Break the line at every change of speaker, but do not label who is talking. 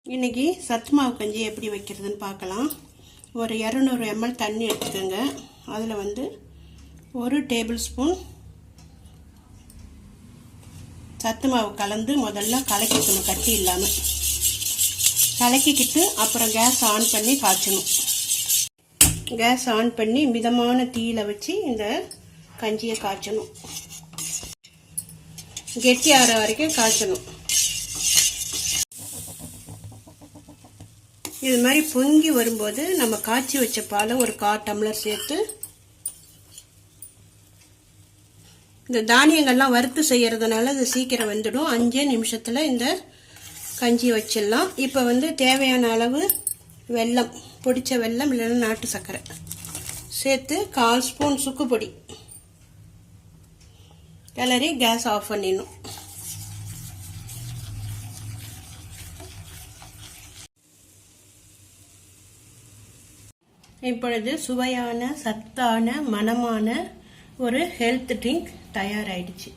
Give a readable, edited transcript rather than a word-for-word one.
இன்றைக்கி சத்து மாவு கஞ்சி எப்படி வைக்கிறதுன்னு பார்க்கலாம். ஒரு 200 ml தண்ணி எடுத்துக்கோங்க. அதில் வந்து 1 டேபிள் ஸ்பூன் சத்து மாவு கலந்து முதல்ல கலக்கிக்கணும். கட்டி இல்லாமல் கலக்கிக்கிட்டு அப்புறம் கேஸ் ஆன் பண்ணி காய்ச்சணும். கேஸ் ஆன் பண்ணி மிதமான தீயில வச்சு இந்த கஞ்சியை காய்ச்சணும். கெட்டி ஆற வரைக்கும் காய்ச்சணும். இது மாதிரி பொங்கி வரும்போது நம்ம காய்ச்சி வச்ச பாலை ஒரு 1/4 டம்ளர் சேர்த்து, இந்த தானியங்கள்லாம் வறுத்து செய்யறதுனால இது சீக்கிரம் வந்துடும். 5 நிமிஷத்தில் இந்த கஞ்சி வச்சிடலாம். இப்போ வந்து தேவையான அளவு வெல்லம், பொடிச்ச வெல்லம் இல்லைன்னா நாட்டு சர்க்கரை சேர்த்து 1/4 ஸ்பூன் சுக்கு பொடி கிளறி கேஸ் ஆஃப் பண்ணிடணும். இப்பொழுது சுவையான, சத்தான, மணமான ஒரு ஹெல்த் ட்ரிங்க் தயாராகிடுச்சு.